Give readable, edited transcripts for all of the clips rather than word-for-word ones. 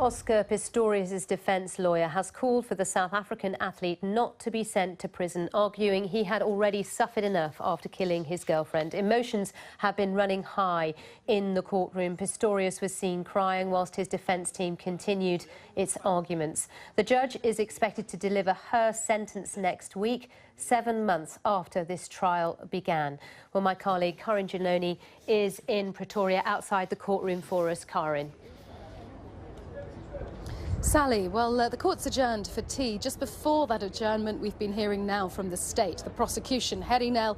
Oscar Pistorius' defence lawyer has called for the South African athlete not to be sent to prison, arguing he had already suffered enough after killing his girlfriend. Emotions have been running high in the courtroom. Pistorius was seen crying whilst his defence team continued its arguments. The judge is expected to deliver her sentence next week, 7 months after this trial began. Well, my colleague Karin Janoni is in Pretoria outside the courtroom for us. Karin. Sally, well, the court's adjourned for tea. Just before that adjournment, we've been hearing now from the state, the prosecution, Harry Nel,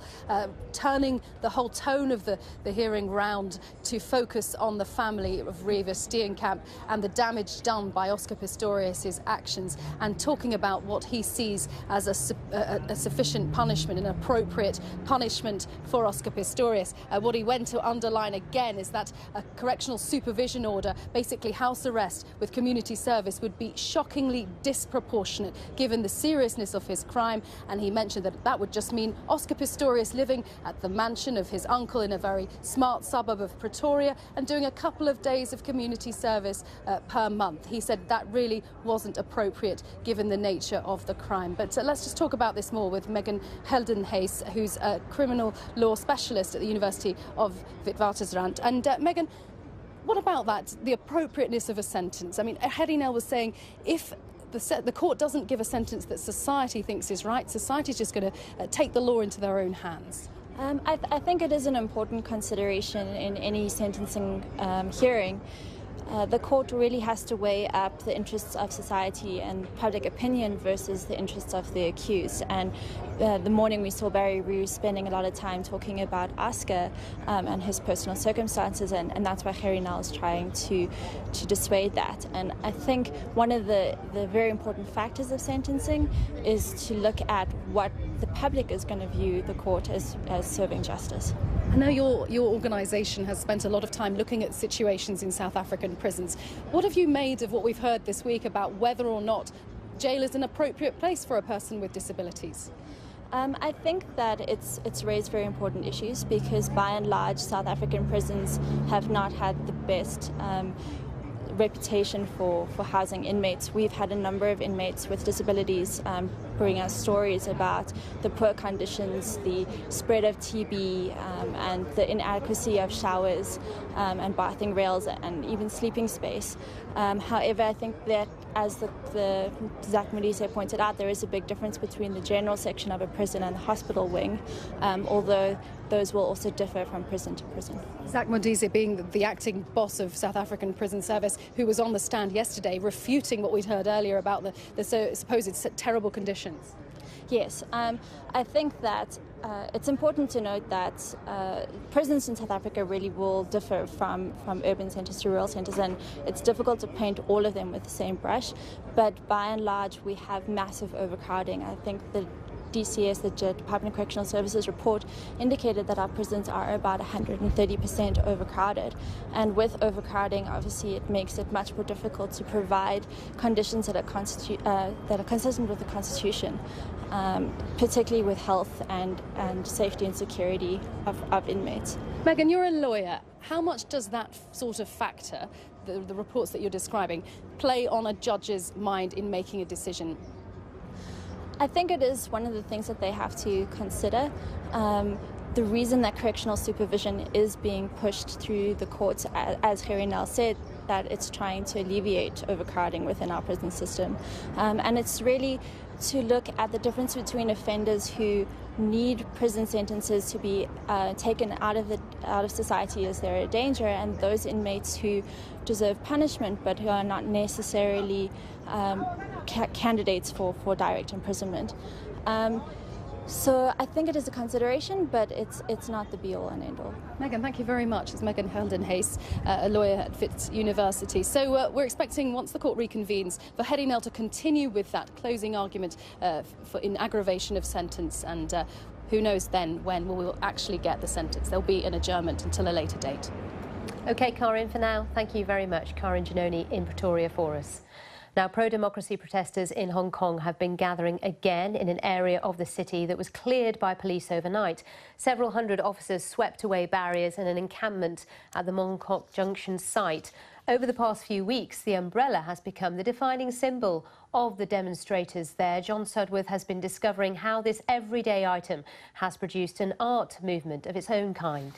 turning the whole tone of the hearing round to focus on the family of Reeva Steenkamp and the damage done by Oscar Pistorius' actions, and talking about what he sees as a sufficient punishment, an appropriate punishment for Oscar Pistorius. What he went to underline again is that a correctional supervision order, basically house arrest with community service, would be shockingly disproportionate given the seriousness of his crime, and he mentioned that that would just mean Oscar Pistorius living at the mansion of his uncle in a very smart suburb of Pretoria and doing a couple of days of community service per month. He said that really wasn't appropriate given the nature of the crime. But let's just talk about this more with Geldenhuys, who's a criminal law specialist at the University of Witwatersrand. And Megan, what about that, the appropriateness of a sentence? I mean, Harry Nel was saying if the court doesn't give a sentence that society thinks is right, society's just going to take the law into their own hands. I think it is an important consideration in any sentencing hearing. The court really has to weigh up the interests of society and public opinion versus the interests of the accused. And the morning we saw Barry Roos spending a lot of time talking about Oscar and his personal circumstances, and that's why Harry Nel is trying to dissuade that. And I think one of the very important factors of sentencing is to look at what the public is going to view the court as serving justice. I know your organisation has spent a lot of time looking at situations in South African prisons. What have you made of what we've heard this week about whether or not jail is an appropriate place for a person with disabilities? I think that it's raised very important issues because by and large South African prisons have not had the best reputation for housing inmates. We've had a number of inmates with disabilities bring us stories about the poor conditions, the spread of TB, and the inadequacy of showers and bathing rails and even sleeping space. However, I think that as the Zach Modise pointed out, there is a big difference between the general section of a prison and the hospital wing, although those will also differ from prison to prison. Zach Modise being the acting boss of South African Prison Service, who was on the stand yesterday refuting what we'd heard earlier about the supposed terrible conditions. Yes, I think that it's important to note that prisons in South Africa really will differ from urban centres to rural centres, and it's difficult to paint all of them with the same brush, but by and large we have massive overcrowding. I think the DCS, the Department of Correctional Services report, indicated that our prisons are about 130% overcrowded. And with overcrowding, obviously, it makes it much more difficult to provide conditions that are consistent with the Constitution, particularly with health and safety and security of inmates. Megan, you're a lawyer. How much does that sort of factor, the reports that you're describing, play on a judge's mind in making a decision? I think it is one of the things that they have to consider. The reason that correctional supervision is being pushed through the courts, as Harry Nel said, that it's trying to alleviate overcrowding within our prison system. And it's really to look at the difference between offenders who need prison sentences to be taken out of society as they're a danger, and those inmates who deserve punishment but who are not necessarily candidates for direct imprisonment. So I think it is a consideration, but it's not the be-all and end-all. Megan, thank you very much. It's Megan Geldenhuys, a lawyer at Wits University. So we're expecting, once the court reconvenes, for Harry Nel to continue with that closing argument in aggravation of sentence, and who knows then when we will actually get the sentence. There'll be an adjournment until a later date. OK, Karin, for now, thank you very much. Karin Janoni in Pretoria for us. Now, pro-democracy protesters in Hong Kong have been gathering again in an area of the city that was cleared by police overnight. Several hundred officers swept away barriers and an encampment at the Mong Kok Junction site. Over the past few weeks, the umbrella has become the defining symbol of the demonstrators there. John Sudworth has been discovering how this everyday item has produced an art movement of its own kind.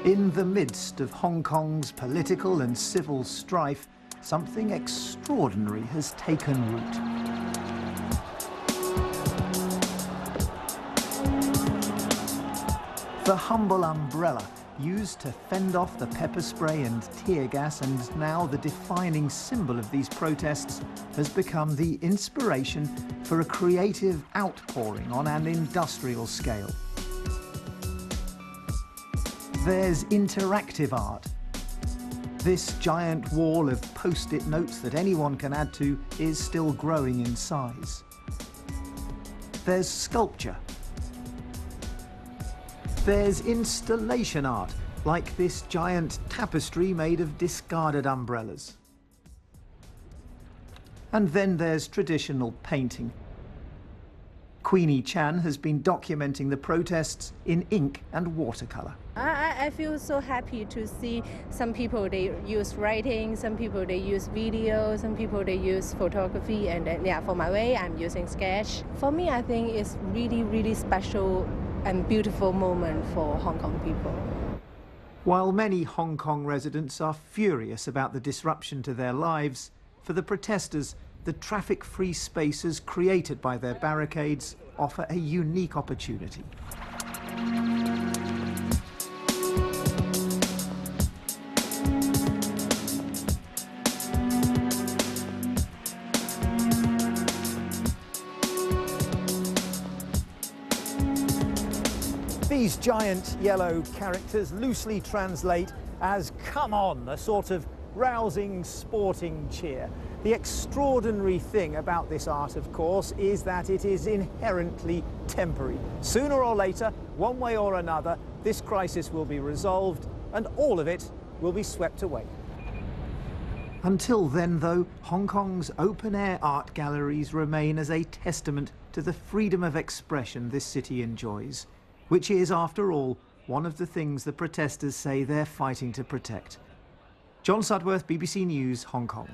In the midst of Hong Kong's political and civil strife, something extraordinary has taken root. The humble umbrella, used to fend off the pepper spray and tear gas and now the defining symbol of these protests, has become the inspiration for a creative outpouring on an industrial scale. There's interactive art. This giant wall of post-it notes that anyone can add to is still growing in size. There's sculpture. There's installation art, like this giant tapestry made of discarded umbrellas. And then there's traditional painting. Queenie Chan has been documenting the protests in ink and watercolour. I feel so happy to see some people they use writing, some people they use video, some people they use photography, and then, yeah, for my way I'm using sketch. For me, I think it's really special and beautiful moment for Hong Kong people. While many Hong Kong residents are furious about the disruption to their lives, for the protesters, the traffic-free spaces created by their barricades offer a unique opportunity. These giant yellow characters loosely translate as "come on," a sort of rousing, sporting cheer. The extraordinary thing about this art, of course, is that it is inherently temporary. Sooner or later, one way or another, this crisis will be resolved and all of it will be swept away. Until then, though, Hong Kong's open-air art galleries remain as a testament to the freedom of expression this city enjoys, which is, after all, one of the things the protesters say they're fighting to protect. John Sudworth, BBC News, Hong Kong.